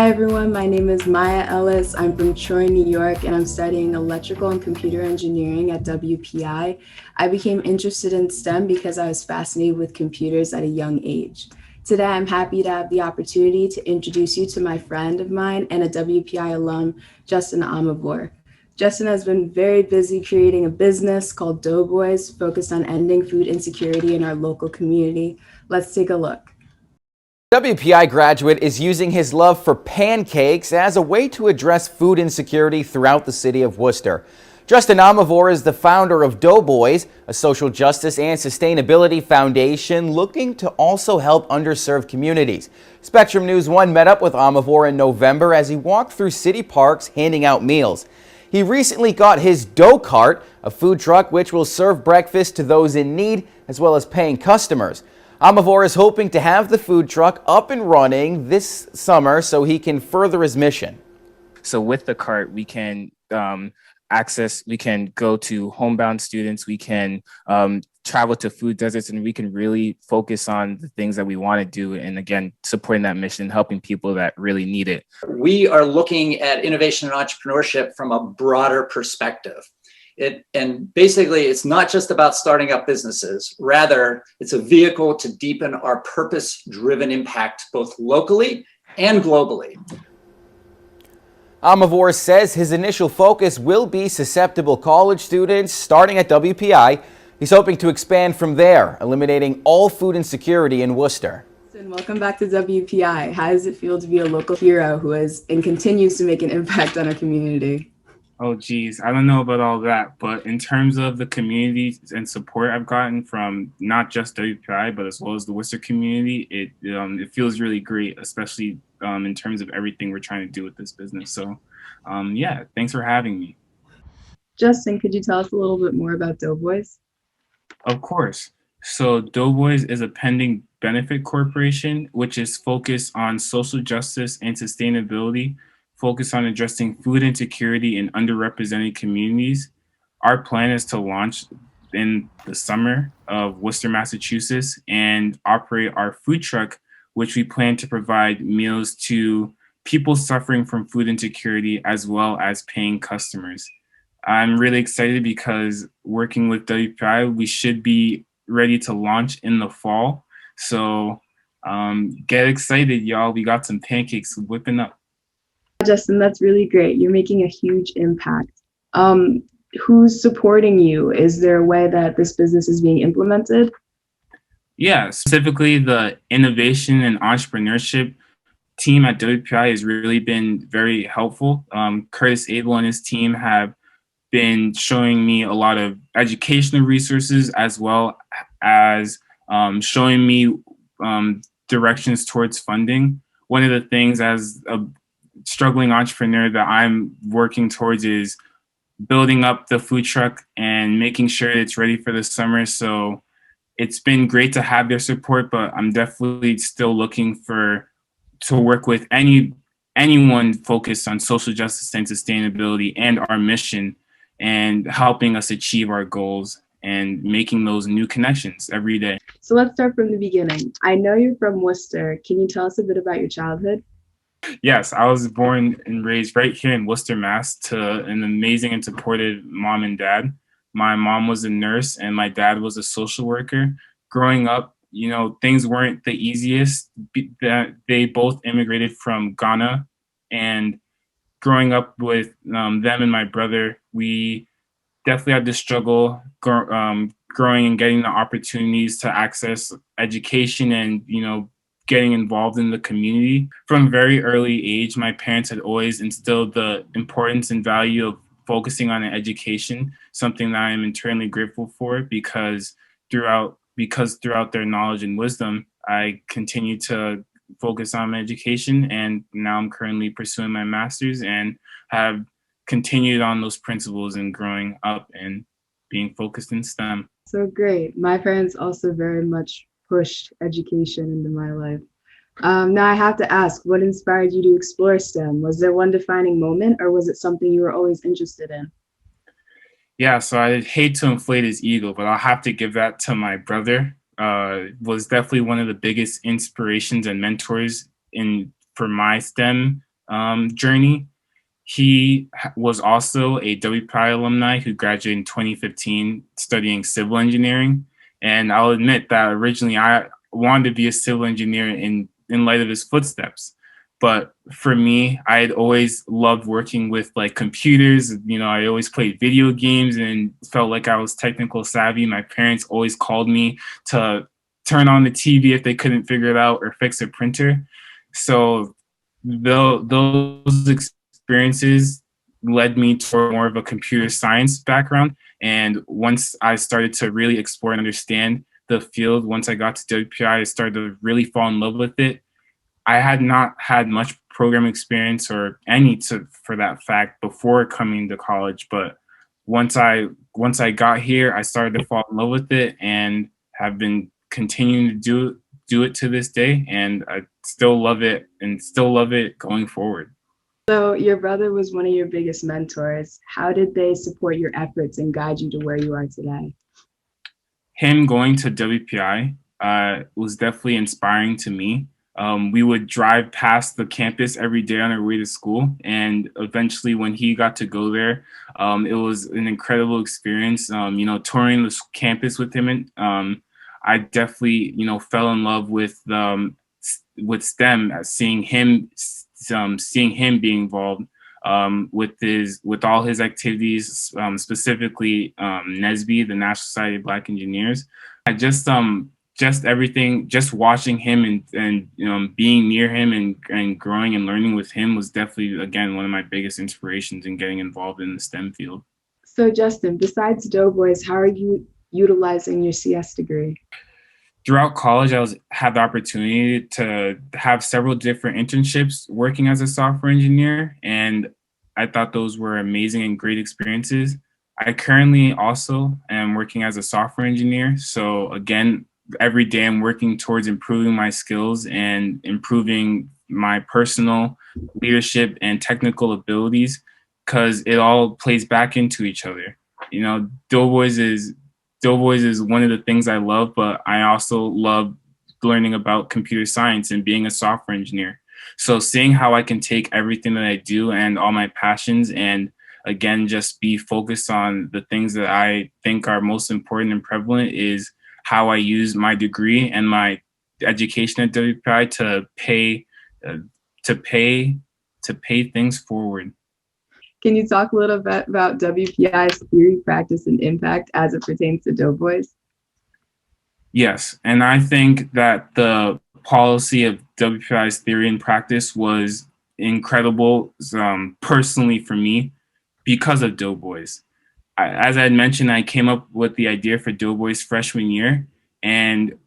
Hi everyone, my name is Maya Ellis. I'm from Troy, New York, and I'm studying electrical and computer engineering at WPI. I became interested in STEM because I was fascinated with computers at a young age. Today, I'm happy to have the opportunity to introduce you to my friend of mine and a WPI alum, Justin Amevor. Justin has been very busy creating a business called Doughboys, focused on ending food insecurity in our local community. Let's take a look. WPI graduate is using his love for pancakes as a way to address food insecurity throughout the city of Worcester. Justin Amevor is the founder of Doughboys, a social justice and sustainability foundation looking to also help underserved communities. Spectrum News 1 met up with Amevor in November as he walked through city parks handing out meals. He recently got his dough cart, a food truck which will serve breakfast to those in need as well as paying customers. Amevor is hoping to have the food truck up and running this summer so he can further his mission. So with the cart, we can we can go to homebound students, we can travel to food deserts, and we can really focus on the things that we want to do. And again, supporting that mission, helping people that really need it. We are looking at innovation and entrepreneurship from a broader perspective. And basically, it's not just about starting up businesses. Rather, it's a vehicle to deepen our purpose-driven impact both locally and globally. Amevor says his initial focus will be susceptible college students starting at WPI. He's hoping to expand from there, eliminating all food insecurity in Worcester. Welcome back to WPI. How does it feel to be a local hero who has and continues to make an impact on our community? Oh, geez, I don't know about all that, but in terms of the community and support I've gotten from not just WPI, but as well as the Worcester community, it feels really great, especially in terms of everything we're trying to do with this business. So, yeah, thanks for having me. Justin, could you tell us a little bit more about Doughboys? Of course. So Doughboys is a pending benefit corporation, which is focused on social justice and sustainability, focused on addressing food insecurity in underrepresented communities. Our plan is to launch in the summer of Worcester, Massachusetts, and operate our food truck, which we plan to provide meals to people suffering from food insecurity as well as paying customers. I'm really excited because working with WPI, we should be ready to launch in the fall. So get excited, y'all. We got some pancakes whipping up. Justin, that's really great. You're making a huge impact. Who's supporting you? Is there a way that this business is being implemented? Yeah, specifically the innovation and entrepreneurship team at WPI has really been very helpful. Curtis Abel and his team have been showing me a lot of educational resources as well as showing me directions towards funding. One of the things as a struggling entrepreneur that I'm working towards is building up the food truck and making sure it's ready for the summer. So it's been great to have their support, but I'm definitely still looking to work with anyone focused on social justice and sustainability and our mission and helping us achieve our goals and making those new connections every day. So let's start from the beginning. I know you're from Worcester. Can you tell us a bit about your childhood? Yes, I was born and raised right here in Worcester, Mass, to an amazing and supportive mom and dad. My mom was a nurse and my dad was a social worker. Growing up, things weren't the easiest. They both immigrated from Ghana, and growing up with them and my brother, we definitely had to struggle growing and getting the opportunities to access education and, getting involved in the community. From a very early age, my parents had always instilled the importance and value of focusing on education, something that I am eternally grateful for because throughout their knowledge and wisdom, I continue to focus on my education, and now I'm currently pursuing my master's and have continued on those principles and growing up and being focused in STEM. So great. My parents also very much pushed education into my life. Now I have to ask, what inspired you to explore STEM? Was there one defining moment, or was it something you were always interested in? Yeah, so I hate to inflate his ego, but I'll have to give that to my brother. Was definitely one of the biggest inspirations and mentors for my STEM journey. He was also a WPI alumni who graduated in 2015 studying civil engineering. And I'll admit that originally I wanted to be a civil engineer in light of his footsteps. But for me, I had always loved working with like computers. You know, I always played video games and felt like I was technical savvy. My parents always called me to turn on the TV if they couldn't figure it out or fix a printer. So those experiences led me toward more of a computer science background. And once I started to really explore and understand the field, once I got to WPI, I started to really fall in love with it. I had not had much program experience or any for that fact before coming to college, but once I got here, I started to fall in love with it and have been continuing to do it to this day, and I still love it and still love it going forward. So your brother was one of your biggest mentors. How did they support your efforts and guide you to where you are today? Him going to WPI was definitely inspiring to me. We would drive past the campus every day on our way to school, and eventually when he got to go there, it was an incredible experience. You know, touring the campus with him, and I definitely, you know, fell in love with STEM, seeing him being involved with all his activities, specifically NSBE, the National Society of Black Engineers. I just everything, just watching him and you know, being near him and growing and learning with him was definitely, again, one of my biggest inspirations in getting involved in the STEM field. So Justin, besides Doughboys, how are you utilizing your CS degree? Throughout college, had the opportunity to have several different internships working as a software engineer, and I thought those were amazing and great experiences. I currently also am working as a software engineer. So again, every day I'm working towards improving my skills and improving my personal leadership and technical abilities, because it all plays back into each other. You know, Doughboys is one of the things I love, but I also love learning about computer science and being a software engineer. So seeing how I can take everything that I do and all my passions and again, just be focused on the things that I think are most important and prevalent is how I use my degree and my education at WPI to pay things forward. Can you talk a little bit about WPI's theory, practice, and impact as it pertains to Doughboys? Yes, and I think that the policy of WPI's theory and practice was incredible personally for me because of Doughboys. As I had mentioned, I came up with the idea for Doughboys freshman year, and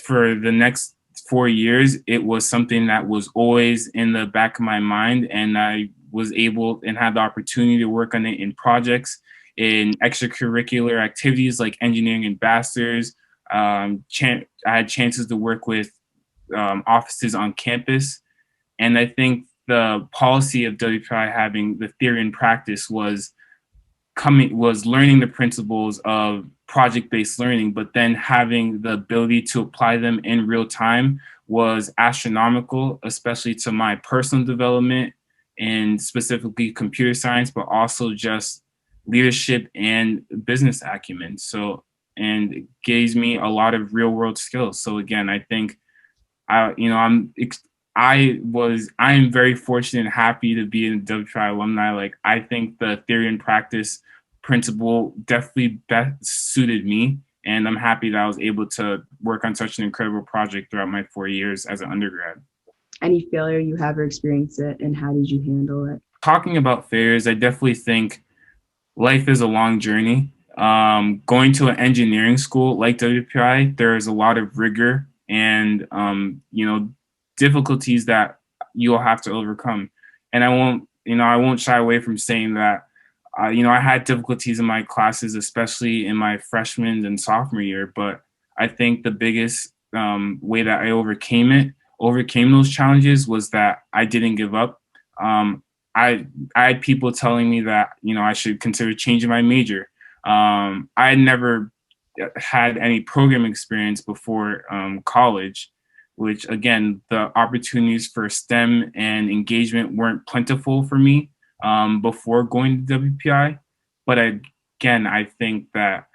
for the next 4 years, it was something that was always in the back of my mind, and I was able and had the opportunity to work on it in projects, in extracurricular activities like engineering ambassadors. I had chances to work with offices on campus, and I think the policy of WPI having the theory and practice was learning the principles of project-based learning, but then having the ability to apply them in real time was astronomical, especially to my personal development and specifically computer science, but also just leadership and business acumen. So, and it gives me a lot of real world skills. So again, I think I am very fortunate and happy to be a WPI alumni. Like, I think the theory and practice principle definitely best suited me, and I'm happy that I was able to work on such an incredible project throughout my 4 years as an undergrad. Any failure you have or experienced it, and how did you handle it? Talking about failures, I definitely think life is a long journey. Going to an engineering school like WPI, there is a lot of rigor and difficulties that you'll have to overcome. And I won't shy away from saying that I had difficulties in my classes, especially in my freshman and sophomore year. But I think the biggest way that I overcame those challenges was that I didn't give up. I had people telling me that I should consider changing my major. I had never had any program experience before college, which again, the opportunities for STEM and engagement weren't plentiful for me before going to WPI. But again, I think that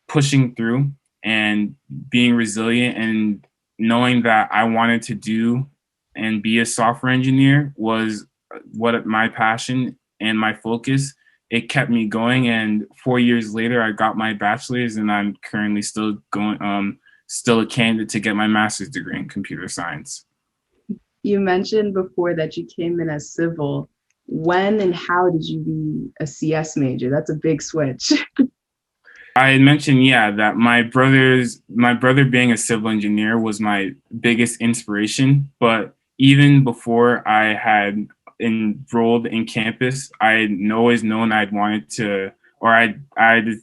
pushing through and being resilient and knowing that I wanted to do and be a software engineer was what my passion and my focus. It kept me going, and 4 years later, I got my bachelor's, and I'm currently still going, still a candidate to get my master's degree in computer science. You mentioned before that you came in as civil. When and how did you be a CS major? That's a big switch. I had mentioned, yeah, that my brother being a civil engineer was my biggest inspiration. But even before I had enrolled in campus, I had always known I'd wanted to, or I'd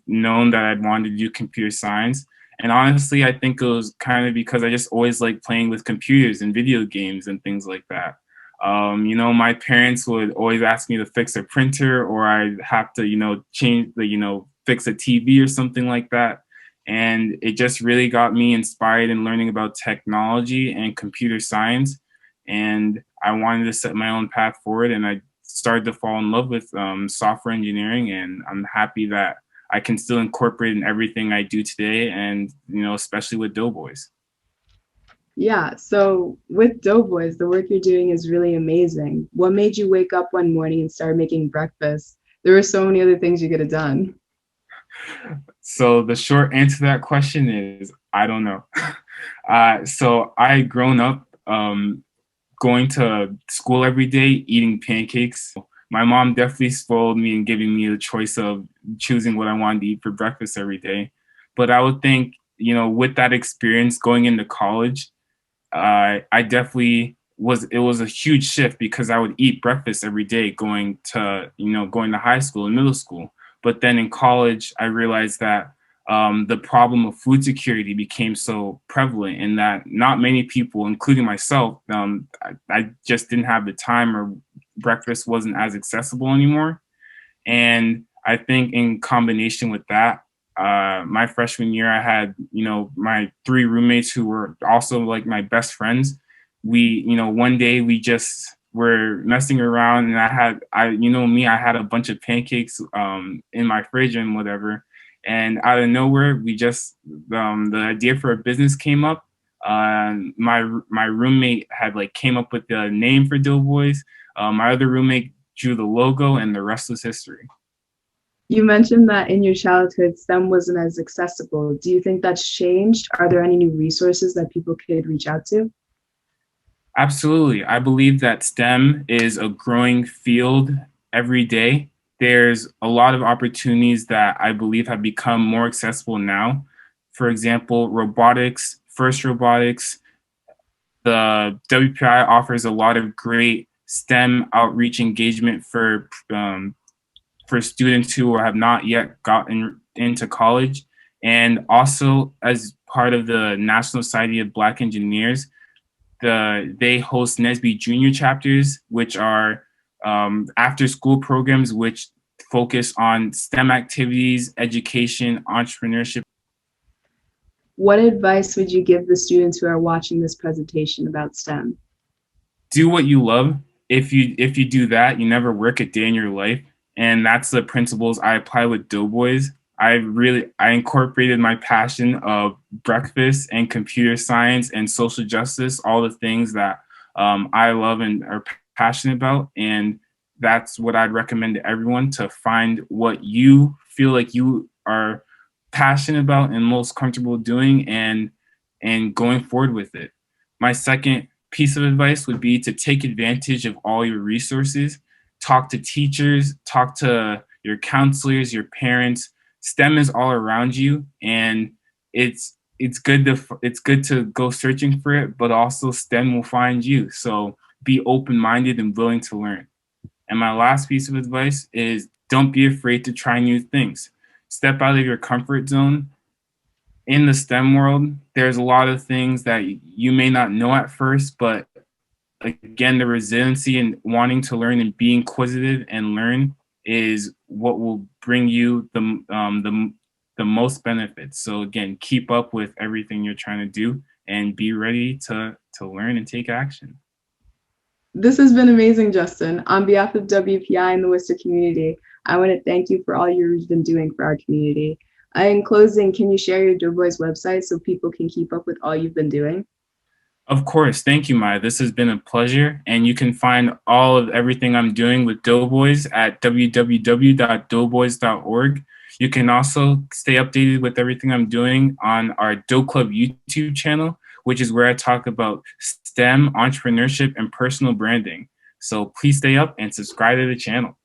known that I'd wanted to do computer science. And honestly, I think it was kind of because I just always liked playing with computers and video games and things like that. My parents would always ask me to fix a printer, or I'd have to, change the, fix a TV or something like that. And it just really got me inspired in learning about technology and computer science. And I wanted to set my own path forward, and I started to fall in love with software engineering. And I'm happy that I can still incorporate in everything I do today, and especially with Doughboys. Yeah, so with Doughboys, the work you're doing is really amazing. What made you wake up one morning and start making breakfast? There were so many other things you could have done. So the short answer to that question is I don't know. So I had grown up going to school every day, eating pancakes. My mom definitely spoiled me and giving me the choice of choosing what I wanted to eat for breakfast every day. But I would think, with that experience going into college, I definitely it was a huge shift because I would eat breakfast every day going to high school and middle school. But then in college, I realized that the problem of food security became so prevalent, and that not many people, including myself, I just didn't have the time, or breakfast wasn't as accessible anymore. And I think in combination with that, my freshman year, I had, my 3 roommates who were also like my best friends. We, one day we just were messing around, and I had a bunch of pancakes in my fridge and whatever. And out of nowhere, we just, the idea for a business came up. My roommate had came up with the name for Doughboys. My other roommate drew the logo, and the rest was history. You mentioned that in your childhood, STEM wasn't as accessible. Do you think that's changed? Are there any new resources that people could reach out to? Absolutely. I believe that STEM is a growing field every day. There's a lot of opportunities that I believe have become more accessible now. For example, robotics, FIRST Robotics. The WPI offers a lot of great STEM outreach engagement for students who have not yet gotten into college. And also, as part of the National Society of Black Engineers, they host NSBE Junior chapters, which are after school programs which focus on STEM activities, education, entrepreneurship. What advice would you give the students who are watching this presentation about STEM? Do what you love. If you do that, you never work a day in your life. And that's the principles I apply with Doughboys. I incorporated my passion of breakfast and computer science and social justice, all the things that I love and are passionate about. And that's what I'd recommend to everyone, to find what you feel like you are passionate about and most comfortable doing, and going forward with it. My second piece of advice would be to take advantage of all your resources. Talk to teachers, talk to your counselors, your parents. STEM is all around you, and it's good to go searching for it, but also STEM will find you. So be open-minded and willing to learn. And my last piece of advice is don't be afraid to try new things. Step out of your comfort zone. In the STEM world, there's a lot of things that you may not know at first, but again, the resiliency and wanting to learn and being inquisitive and learn is what will bring you the most benefits. So again, keep up with everything you're trying to do and be ready to learn and take action. This has been amazing, Justin. On behalf of WPI and the Worcester community, I want to thank you for all you've been doing for our community. In closing, can you share your Doughboys website so people can keep up with all you've been doing? Of course. Thank you, Maya. This has been a pleasure. And you can find all of everything I'm doing with Doughboys at www.doughboys.org. You can also stay updated with everything I'm doing on our Dough Club YouTube channel, which is where I talk about STEM, entrepreneurship, and personal branding. So please stay up and subscribe to the channel.